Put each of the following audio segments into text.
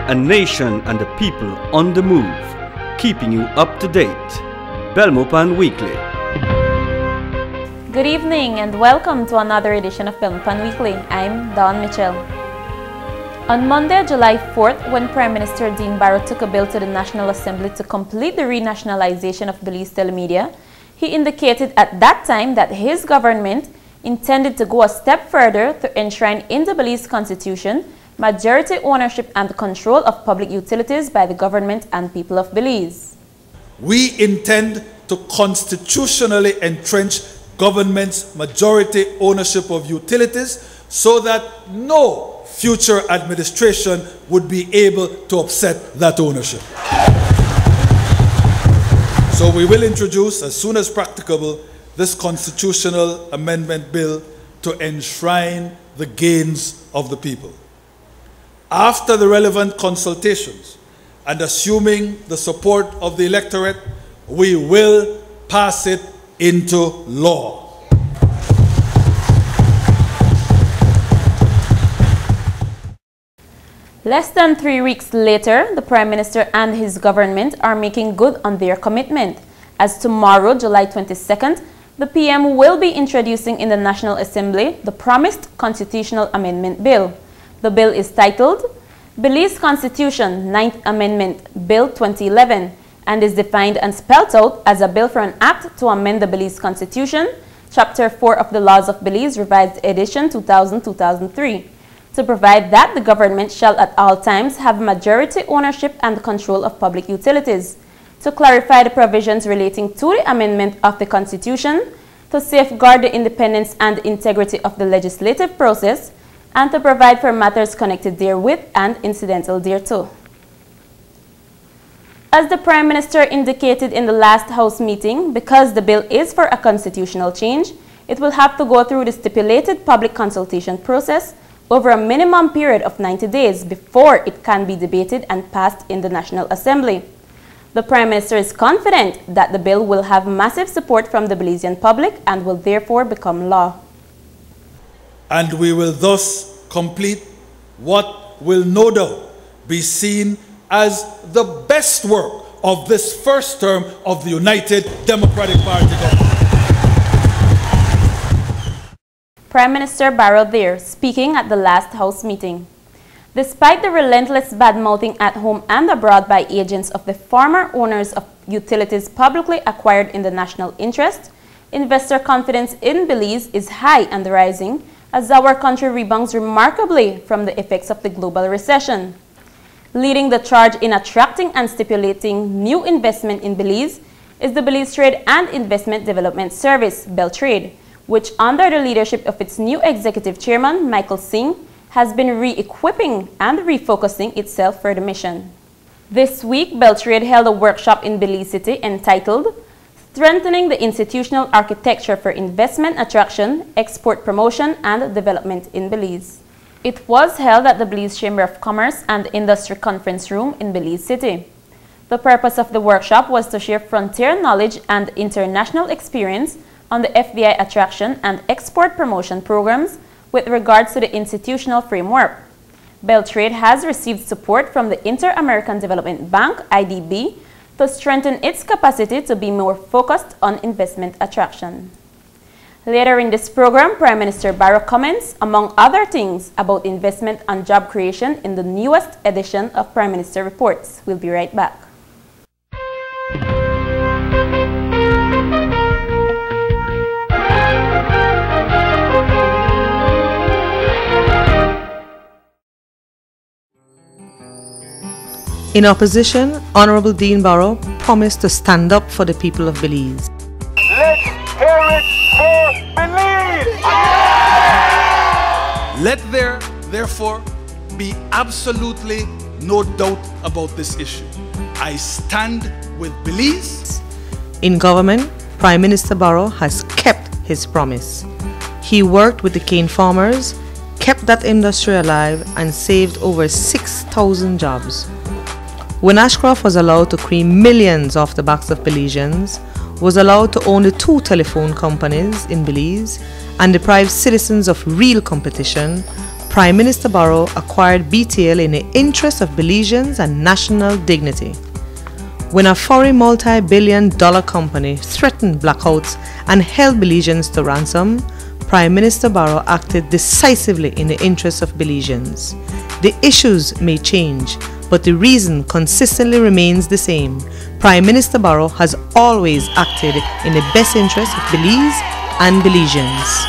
A nation and the people on the move, keeping you up to date. Belmopan Weekly. Good evening and welcome to another edition of Belmopan Weekly. I'm Dawn Mitchell. On Monday, July 4th, when Prime Minister Dean Barrow took a bill to the National Assembly to complete the renationalization of Belize Telemedia, he indicated at that time that his government intended to go a step further to enshrine in the Belize Constitution majority ownership and control of public utilities by the government and people of Belize. We intend to constitutionally entrench government's majority ownership of utilities so that no future administration would be able to upset that ownership. So we will introduce, as soon as practicable, this constitutional amendment bill to enshrine the gains of the people. After the relevant consultations and assuming the support of the electorate, we will pass it into law. Less than 3 weeks later, the Prime Minister and his government are making good on their commitment, as tomorrow, July 22nd, the PM will be introducing in the National Assembly the promised Constitutional Amendment Bill. The bill is titled Belize Constitution 9th Amendment Bill 2011 and is defined and spelled out as a bill for an act to amend the Belize Constitution, Chapter 4 of the Laws of Belize, Revised Edition 2000-2003, to provide that the government shall at all times have majority ownership and control of public utilities, to clarify the provisions relating to the amendment of the Constitution, to safeguard the independence and integrity of the legislative process, and to provide for matters connected therewith and incidental thereto. As the Prime Minister indicated in the last House meeting, because the bill is for a constitutional change, it will have to go through the stipulated public consultation process over a minimum period of 90 days before it can be debated and passed in the National Assembly. The Prime Minister is confident that the bill will have massive support from the Belizean public and will therefore become law. And we will thus complete what will no doubt be seen as the best work of this first term of the United Democratic Party government. Prime Minister Barrow there, speaking at the last House meeting. Despite the relentless bad-mouthing at home and abroad by agents of the former owners of utilities publicly acquired in the national interest, investor confidence in Belize is high and rising as our country rebounds remarkably from the effects of the global recession. Leading the charge in attracting and stipulating new investment in Belize is the Belize Trade and Investment Development Service, Beltrade, which under the leadership of its new executive chairman, Michael Singh, has been re-equipping and refocusing itself for the mission. This week, Beltrade held a workshop in Belize City entitled Strengthening the Institutional Architecture for Investment Attraction, Export Promotion and Development in Belize. It was held at the Belize Chamber of Commerce and Industry Conference Room in Belize City. The purpose of the workshop was to share frontier knowledge and international experience on the FDI attraction and export promotion programs with regards to the institutional framework. Beltrade has received support from the Inter-American Development Bank, IDB, to strengthen its capacity to be more focused on investment attraction. Later in this program, Prime Minister Barrow comments, among other things, about investment and job creation in the newest edition of Prime Minister Reports. We'll be right back. In opposition, Honorable Dean Barrow promised to stand up for the people of Belize. Let's hear it for Belize! Let there, therefore, be absolutely no doubt about this issue. I stand with Belize. In government, Prime Minister Barrow has kept his promise. He worked with the cane farmers, kept that industry alive, and saved over 6,000 jobs. When Ashcroft was allowed to cream millions off the backs of Belizeans, was allowed to own the 2 telephone companies in Belize, and deprive citizens of real competition, Prime Minister Barrow acquired BTL in the interest of Belizeans and national dignity. When a foreign multi-billion-dollar company threatened blackouts and held Belizeans to ransom, Prime Minister Barrow acted decisively in the interest of Belizeans. The issues may change, but the reason consistently remains the same. Prime Minister Barrow has always acted in the best interest of Belize and Belizeans.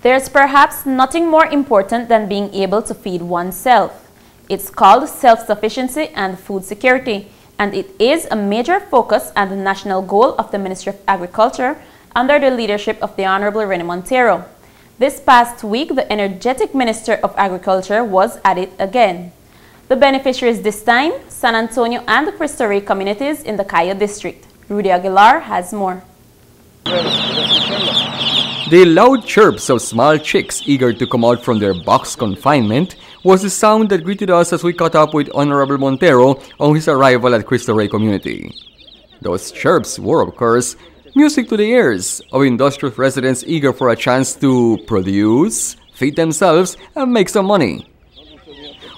There's perhaps nothing more important than being able to feed oneself. It's called self-sufficiency and food security, and it is a major focus and the national goal of the Ministry of Agriculture under the leadership of the Honorable Rene Montero. This past week, the energetic Minister of Agriculture was at it again. The beneficiaries this time, San Antonio and the Cristo Rey communities in the Cayo district. Rudy Aguilar has more. The loud chirps of small chicks eager to come out from their box confinement was the sound that greeted us as we caught up with Honorable Montero on his arrival at Cristo Rey community. Those chirps were, of course, music to the ears of industrious residents eager for a chance to produce, feed themselves, and make some money.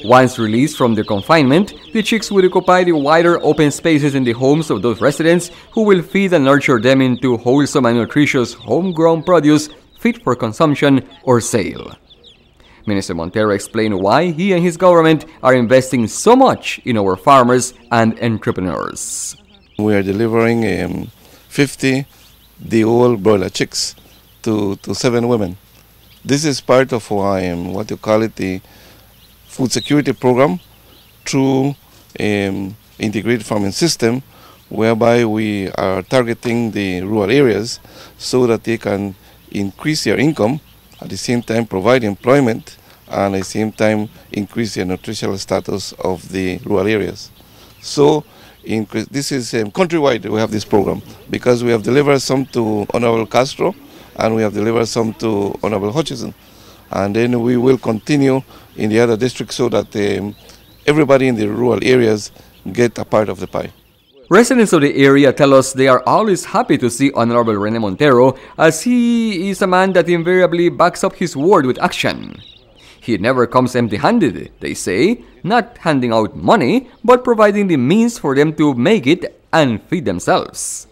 Once released from their confinement, the chicks will occupy the wider open spaces in the homes of those residents who will feed and nurture them into wholesome and nutritious homegrown produce fit for consumption or sale. Minister Montero explained why he and his government are investing so much in our farmers and entrepreneurs. We are delivering 50 day-old broiler chicks to 7 women. This is part of what you call it, the food security program through integrated farming system, whereby we are targeting the rural areas so that they can increase their income, at the same time provide employment, and at the same time increase the nutritional status of the rural areas. So this is countrywide. We have this program because we have delivered some to Honorable Castro and we have delivered some to Honorable Hutchison, and then we will continue in the other districts so that everybody in the rural areas get a part of the pie. Residents of the area tell us they are always happy to see Honorable Rene Montero, as he is a man that invariably backs up his word with action. He never comes empty-handed, they say, not handing out money, but providing the means for them to make it and feed themselves.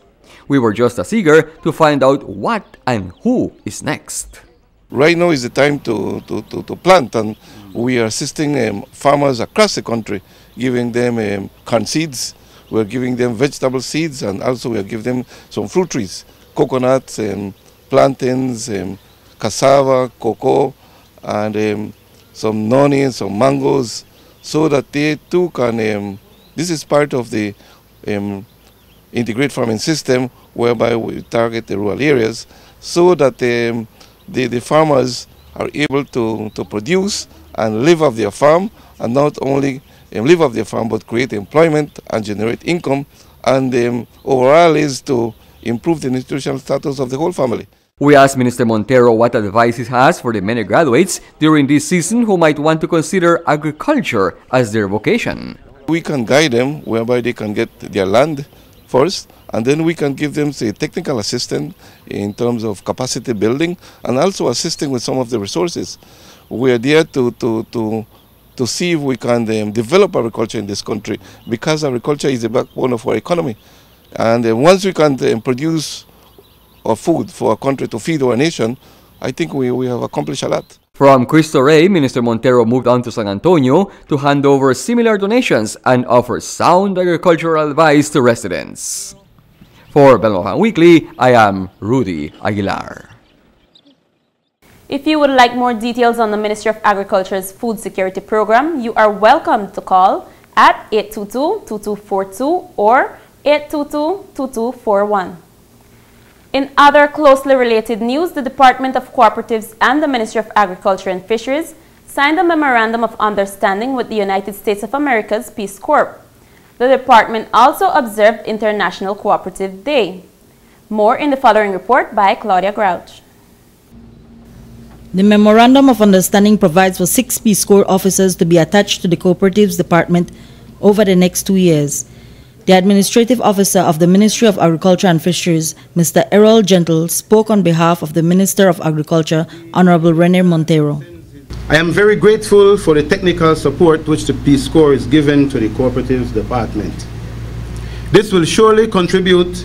We were just as eager to find out what and who is next. Right now is the time to plant, and we are assisting farmers across the country, giving them corn seeds, we're giving them vegetable seeds, and also we are giving them some fruit trees, coconuts, plantains, cassava, cocoa, and some noni, some mangoes, so that they too can, this is part of the integrated farming system, whereby we target the rural areas, so that the farmers are able to produce and live off their farm, and not only live off their farm but create employment and generate income, and overall is to improve the nutritional status of the whole family. We asked Minister Montero what advice he has for the many graduates during this season who might want to consider agriculture as their vocation. We can guide them whereby they can get their land first, and then we can give them, say, technical assistance in terms of capacity building and also assisting with some of the resources. We are there to see if we can develop agriculture in this country, because agriculture is the backbone of our economy. And once we can produce our food for our country to feed our nation, I think we have accomplished a lot. From Cristo Rey, Minister Montero moved on to San Antonio to hand over similar donations and offer sound agricultural advice to residents. For Belmopan Weekly, I am Rudy Aguilar. If you would like more details on the Ministry of Agriculture's food security program, you are welcome to call at 822-2242 or 822-2241. In other closely related news, the Department of Cooperatives and the Ministry of Agriculture and Fisheries signed a Memorandum of Understanding with the United States of America's Peace Corps. The department also observed International Cooperative Day. More in the following report by Claudia Grouch. The Memorandum of Understanding provides for 6 Peace Corps officers to be attached to the Cooperatives Department over the next 2 years. the Administrative Officer of the Ministry of Agriculture and Fisheries, Mr. Errol Gentle, spoke on behalf of the Minister of Agriculture, Honorable Rene Montero. I am very grateful for the technical support which the Peace Corps is given to the Cooperatives Department. This will surely contribute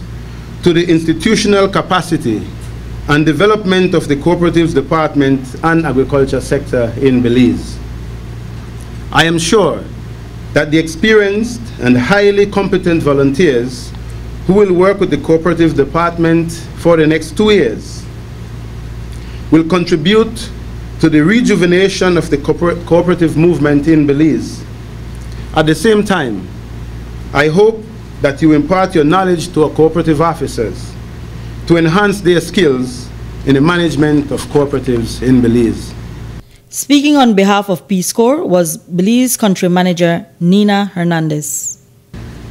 to the institutional capacity and development of the Cooperatives Department and agriculture sector in Belize. I am sure that the experienced and highly competent volunteers who will work with the Cooperatives Department for the next 2 years will contribute to the rejuvenation of the cooperative movement in Belize. At the same time, I hope that you impart your knowledge to our cooperative officers to enhance their skills in the management of cooperatives in Belize. Speaking on behalf of Peace Corps was Belize Country Manager Nina Hernandez.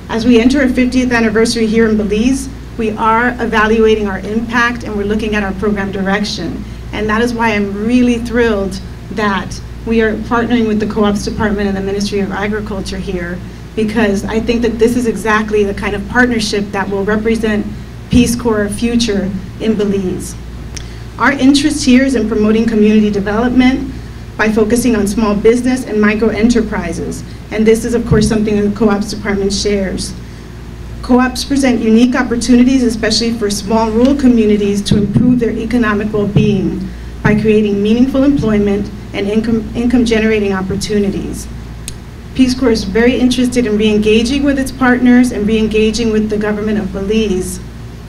As we enter our 50th anniversary here in Belize, we are evaluating our impact and we're looking at our program direction. And that is why I'm really thrilled that we are partnering with the Co-ops Department and the Ministry of Agriculture here, because I think that this is exactly the kind of partnership that will represent Peace Corps future in Belize. Our interest here is in promoting community development by focusing on small business and micro enterprises. And this is, of course, something that the Co-ops Department shares. Co-ops present unique opportunities, especially for small rural communities, to improve their economic well-being by creating meaningful employment and income-generating opportunities. Peace Corps is very interested in re-engaging with its partners and re-engaging with the government of Belize.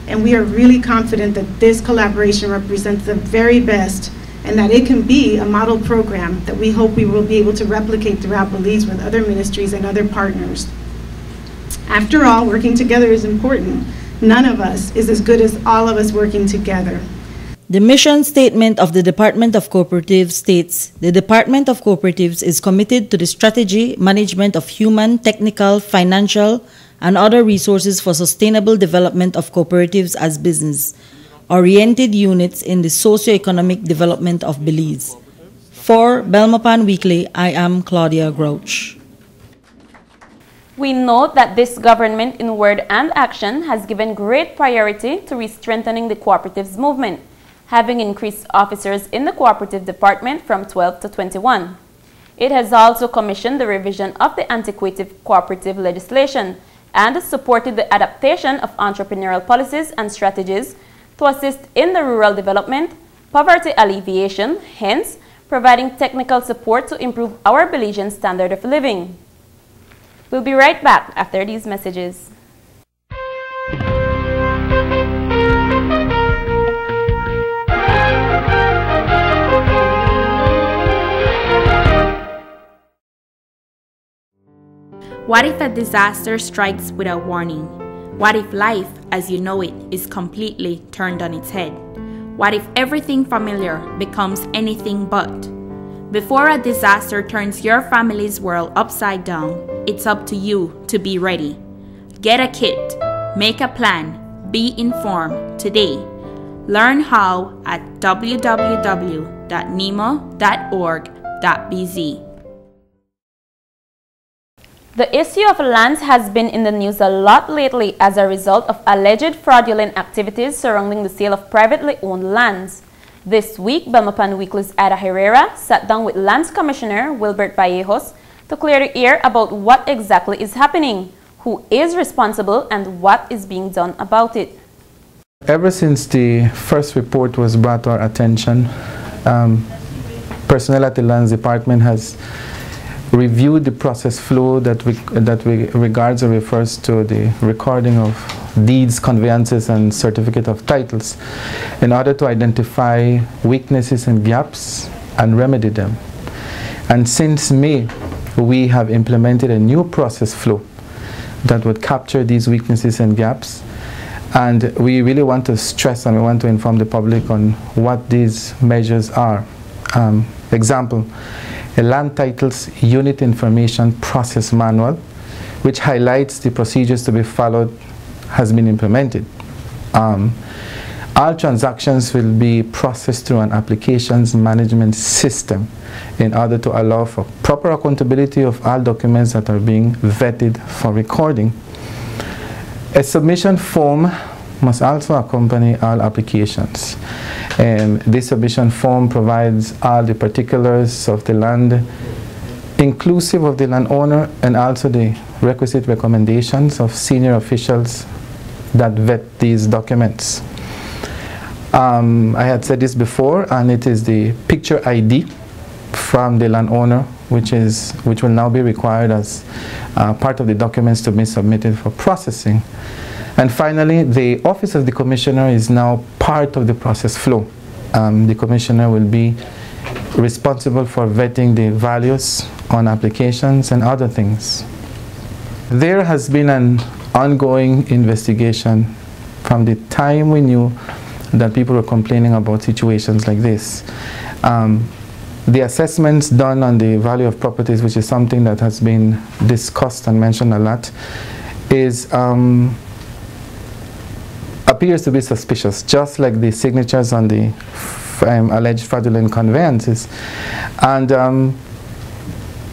And we are really confident that this collaboration represents the very best and that it can be a model program that we hope we will be able to replicate throughout Belize with other ministries and other partners. After all, working together is important. None of us is as good as all of us working together. The mission statement of the Department of Cooperatives states, the Department of Cooperatives is committed to the strategy, management of human, technical, financial, and other resources for sustainable development of cooperatives as business-oriented units in the socio-economic development of Belize. For Belmopan Weekly, I am Claudia Grouch. We note that this government in word and action has given great priority to re-strengthening the cooperatives movement, having increased officers in the cooperative department from 12 to 21. It has also commissioned the revision of the antiquated cooperative legislation and supported the adaptation of entrepreneurial policies and strategies to assist in the rural development, poverty alleviation, hence providing technical support to improve our Belizean standard of living. We'll be right back after these messages. What if a disaster strikes without warning? What if life, as you know it, is completely turned on its head? What if everything familiar becomes anything but? Before a disaster turns your family's world upside down, it's up to you to be ready. Get a kit, make a plan, be informed today. Learn how at www.nemo.org.bz. The issue of lands has been in the news a lot lately as a result of alleged fraudulent activities surrounding the sale of privately owned lands. This week, Belmopan Weekly's Ada Herrera sat down with Lands Commissioner Wilbert Vallejos to clear the air about what exactly is happening, who is responsible, and what is being done about it. Ever since the first report was brought to our attention, personnel at the Lands Department has reviewed the process flow that regards or refers to the recording of deeds, conveyances, and certificate of titles in order to identify weaknesses and gaps and remedy them. And since May, we have implemented a new process flow that would capture these weaknesses and gaps. And we really want to stress and we want to inform the public on what these measures are. Example, a land titles unit information process manual, which highlights the procedures to be followed, has been implemented. All transactions will be processed through an applications management system in order to allow for proper accountability of all documents that are being vetted for recording. A submission form must also accompany all applications. This submission form provides all the particulars of the land, inclusive of the landowner, and also the requisite recommendations of senior officials that vet these documents. I had said this before, and it is the picture ID from the landowner, which will now be required as part of the documents to be submitted for processing. And finally, the Office of the Commissioner is now part of the process flow. The Commissioner will be responsible for vetting the values on applications and other things. There has been an ongoing investigation from the time we knew that people were complaining about situations like this. The assessments done on the value of properties, which is something that has been discussed and mentioned a lot, appears to be suspicious, just like the signatures on the alleged fraudulent conveyances. And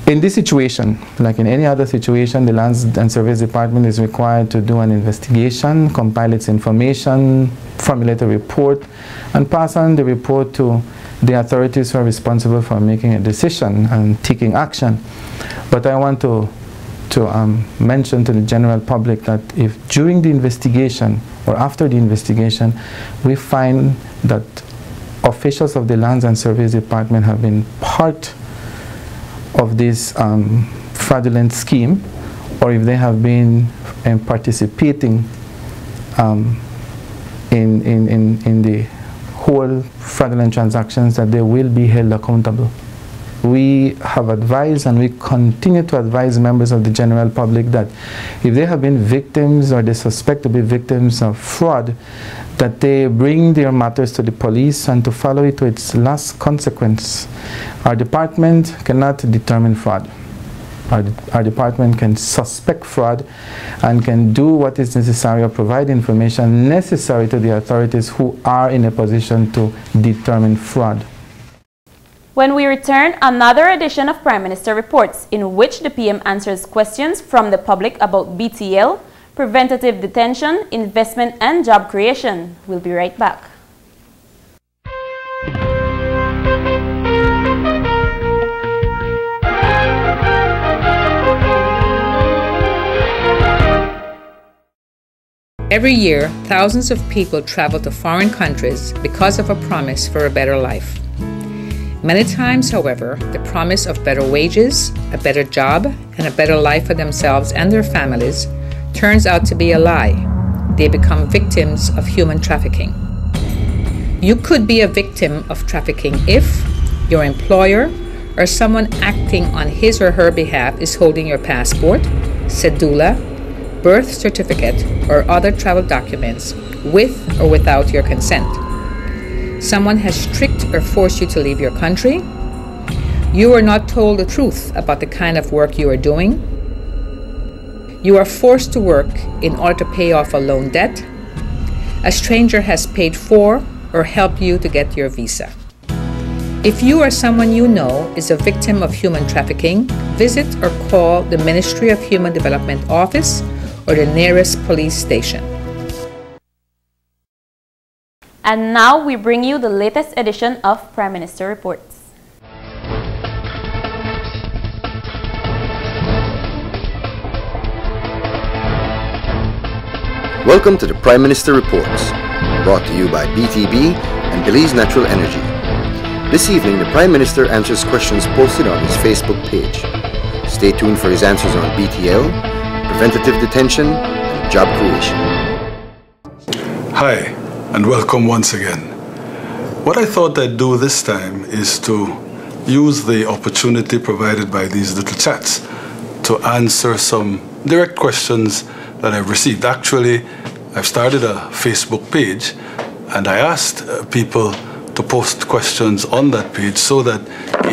in this situation, like in any other situation, the Lands and Surveys Department is required to do an investigation, compile its information, formulate a report, and pass on the report to the authorities who are responsible for making a decision and taking action. But I want to mention to the general public that if during the investigation or after the investigation we find that officials of the Lands and Surveys Department have been part of this fraudulent scheme, or if they have been participating in the whole fraudulent transactions, that they will be held accountable. We have advised, and we continue to advise members of the general public, that if they have been victims or they suspect to be victims of fraud, that they bring their matters to the police and to follow it to its last consequence. Our department cannot determine fraud. Our department can suspect fraud and can do what is necessary or provide information necessary to the authorities who are in a position to determine fraud. When we return, another edition of Prime Minister Reports, in which the PM answers questions from the public about BTL, preventative detention, investment and job creation. We'll be right back. Every year, thousands of people travel to foreign countries because of a promise for a better life. Many times, however, the promise of better wages, a better job, and a better life for themselves and their families turns out to be a lie. They become victims of human trafficking. You could be a victim of trafficking if your employer or someone acting on his or her behalf is holding your passport, cedula, birth certificate, or other travel documents with or without your consent. Someone has tricked or forced you to leave your country. You are not told the truth about the kind of work you are doing. You are forced to work in order to pay off a loan debt. A stranger has paid for or helped you to get your visa. If you or someone you know is a victim of human trafficking, visit or call the Ministry of Human Development Office or the nearest police station. And now we bring you the latest edition of Prime Minister Reports. Welcome to the Prime Minister Reports, brought to you by BTB and Belize Natural Energy. This evening, the Prime Minister answers questions posted on his Facebook page. Stay tuned for his answers on BTL, preventative detention, and job creation. Hi, and welcome once again. What I thought I'd do this time is to use the opportunity provided by these little chats to answer some direct questions that I've received. Actually, I've started a Facebook page, and I asked people to post questions on that page so that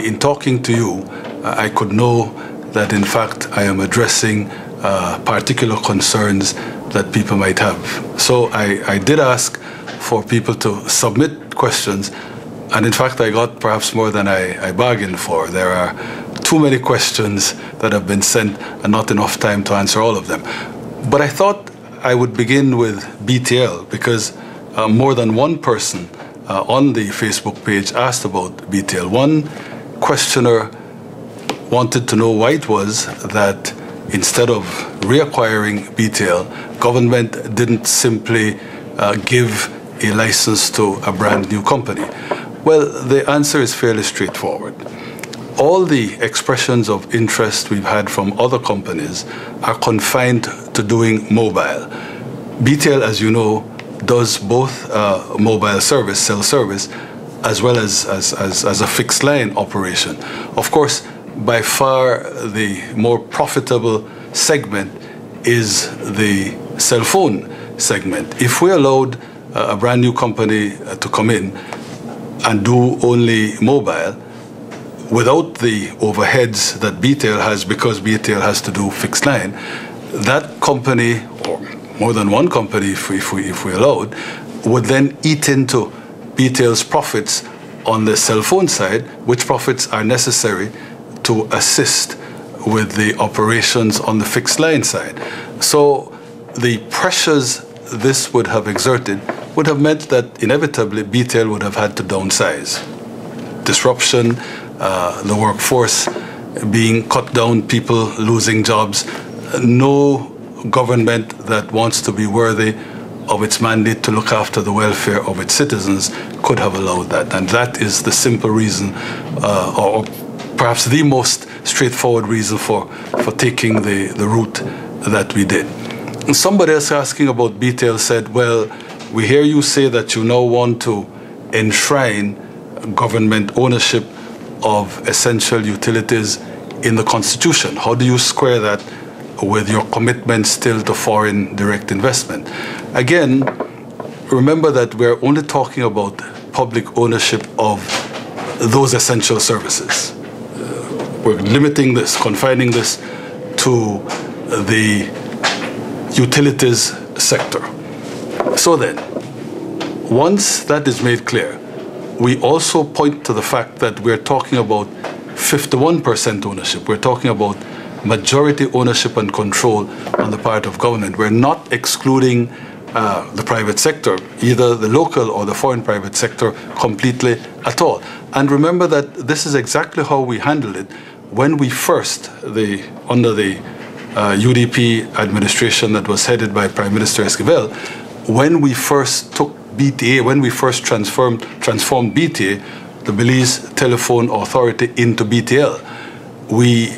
in talking to you, I could know that in fact I am addressing particular concerns that people might have. So I did ask for people to submit questions, and in fact I got perhaps more than I bargained for. There are too many questions that have been sent and not enough time to answer all of them. But I thought I would begin with BTL because more than one person on the Facebook page asked about BTL. One questioner wanted to know why it was that instead of reacquiring BTL, government didn't simply give a license to a brand new company. Well, the answer is fairly straightforward. All the expressions of interest we've had from other companies are confined to doing mobile. BTL, as you know, does both mobile service, cell service, as well as a fixed line operation. Of course, by far the more profitable segment is the cell phone segment. If we allowed a brand new company to come in and do only mobile, without the overheads that BTL has, because BTL has to do fixed line, that company, or more than one company if we allowed, would then eat into BTL's profits on the cell phone side, which profits are necessary to assist with the operations on the fixed line side. So the pressures this would have exerted would have meant that inevitably BTL would have had to downsize. Disruption, the workforce being cut down, people losing jobs. No government that wants to be worthy of its mandate to look after the welfare of its citizens could have allowed that. And that is the simple reason, or perhaps the most straightforward reason for taking the route that we did. And somebody else asking about BTL said, well, we hear you say that you now want to enshrine government ownership of essential utilities in the Constitution. How do you square that with your commitment still to foreign direct investment? Again, remember that we're only talking about public ownership of those essential services. We're limiting this, confining this to the utilities sector. So then, once that is made clear, we also point to the fact that we're talking about 51% ownership. We're talking about majority ownership and control on the part of government. We're not excluding the private sector, either the local or the foreign private sector, completely at all. And remember that this is exactly how we handled it when we first, under the UDP administration that was headed by Prime Minister Esquivel, when we first took BTA, when we first transformed BTA, the Belize Telephone Authority, into BTL, we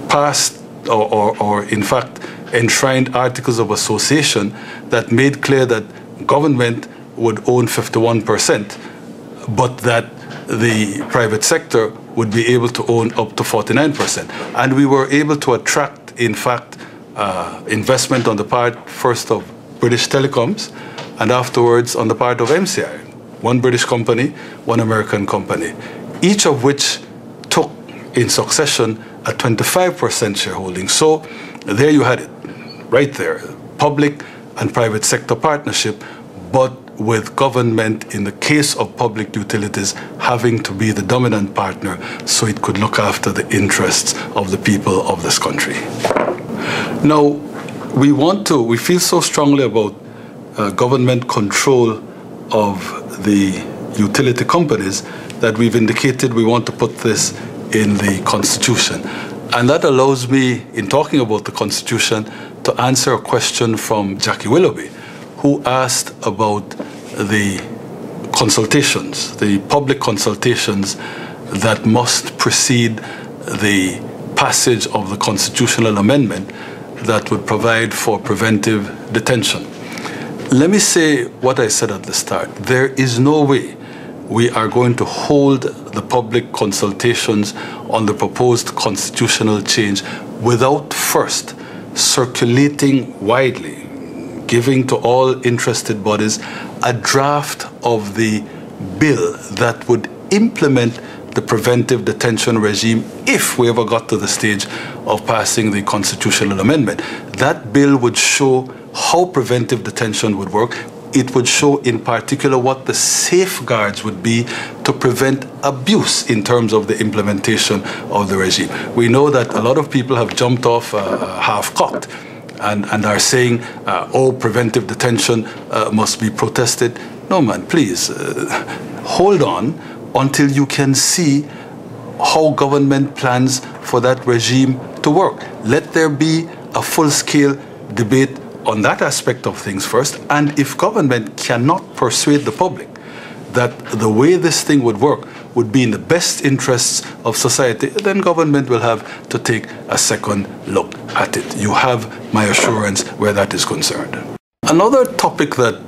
passed or in fact enshrined articles of association that made clear that government would own 51%, but that the private sector would be able to own up to 49%. And we were able to attract, in fact, investment on the part first of British Telecoms and afterwards on the part of MCI, one British company, one American company, each of which took in succession a 25% shareholding. So there you had it, right there, public and private sector partnership, but with government, in the case of public utilities, having to be the dominant partner so it could look after the interests of the people of this country. Now, we feel so strongly about government control of the utility companies that we've indicated we want to put this in the Constitution. And that allows me, in talking about the Constitution, to answer a question from Jackie Willoughby, who asked about the consultations, the public consultations that must precede the passage of the constitutional amendment that would provide for preventive detention. Let me say what I said at the start. There is no way we are going to hold the public consultations on the proposed constitutional change without first circulating widely, giving to all interested bodies a draft of the bill that would implement the preventive detention regime if we ever got to the stage of passing the constitutional amendment. That bill would show how preventive detention would work. It would show in particular what the safeguards would be to prevent abuse in terms of the implementation of the regime. We know that a lot of people have jumped off half-cocked and are saying, oh, preventive detention must be protested. No, man, please, hold on until you can see how government plans for that regime to work. Let there be a full-scale debate on that aspect of things first, and if government cannot persuade the public that the way this thing would work would be in the best interests of society, then government will have to take a second look at it. You have my assurance where that is concerned. Another topic that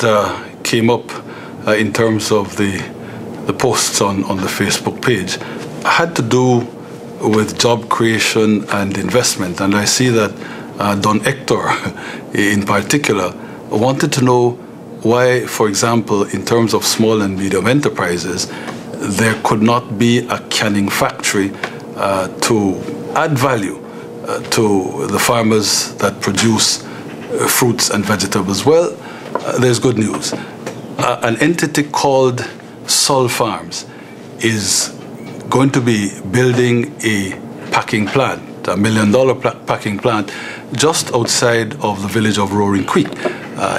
came up in terms of the posts on the Facebook page had to do with job creation and investment. And I see that Don Hector, in particular, wanted to know why, for example, in terms of small and medium enterprises, there could not be a canning factory to add value to the farmers that produce fruits and vegetables. Well, there's good news. An entity called Sol Farms is going to be building a packing plant, $1 million packing plant, just outside of the village of Roaring Creek.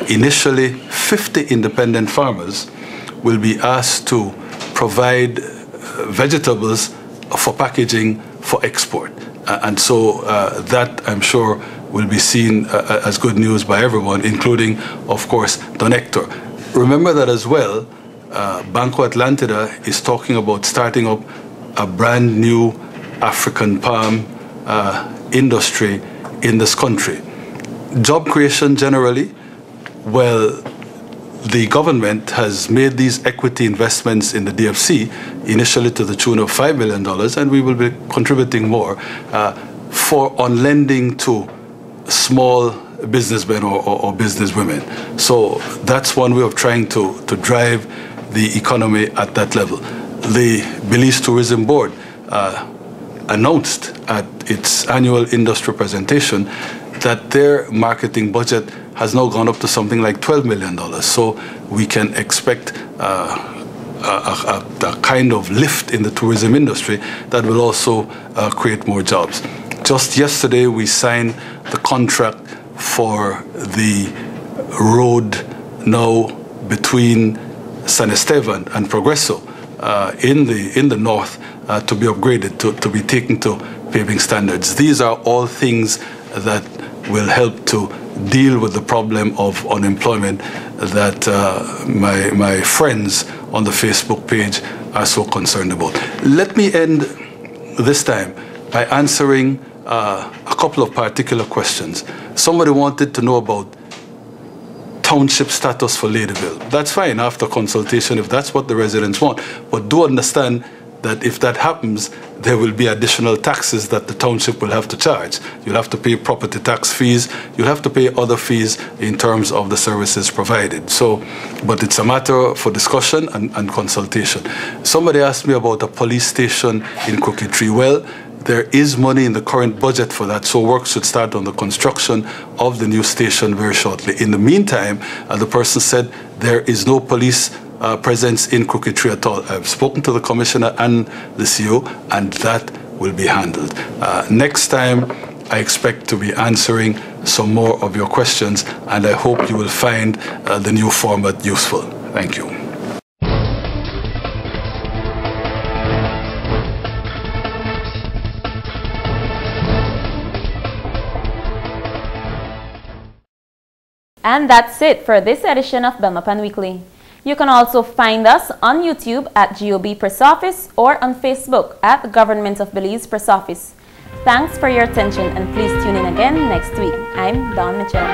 Initially, 50 independent farmers will be asked to provide vegetables for packaging for export. And so that, I'm sure, will be seen as good news by everyone, including, of course, Don Hector. Remember that as well, Banco Atlantida is talking about starting up a brand new African palm industry in this country. Job creation generally, well, the government has made these equity investments in the DFC, initially to the tune of $5 million, and we will be contributing more on lending to small businessmen or businesswomen. So that's one way of trying to drive the economy at that level. The Belize Tourism Board announced at its annual industry presentation that their marketing budget has now gone up to something like $12 million. So we can expect a kind of lift in the tourism industry that will also create more jobs. Just yesterday, we signed the contract for the road now between San Esteban and Progreso in the north to be upgraded, to be taken to paving standards. These are all things that will help to deal with the problem of unemployment that my friends on the Facebook page are so concerned about. Let me end this time by answering a couple of particular questions. Somebody wanted to know about township status for Ladyville. That's fine after consultation if that's what the residents want. But do understand that if that happens, there will be additional taxes that the township will have to charge. You'll have to pay property tax fees. You'll have to pay other fees in terms of the services provided. So, but it's a matter for discussion and consultation. Somebody asked me about a police station in Crooked Tree. Well, there is money in the current budget for that, so work should start on the construction of the new station very shortly. In the meantime, the person said there is no police presence in Crooked Tree at all. I've spoken to the commissioner and the CEO, and that will be handled. Next time, I expect to be answering some more of your questions, and I hope you will find the new format useful. Thank you. And that's it for this edition of Belmopan Weekly. You can also find us on YouTube at GOB Press Office or on Facebook at the Government of Belize Press Office. Thanks for your attention and please tune in again next week. I'm Dawn Mitchell.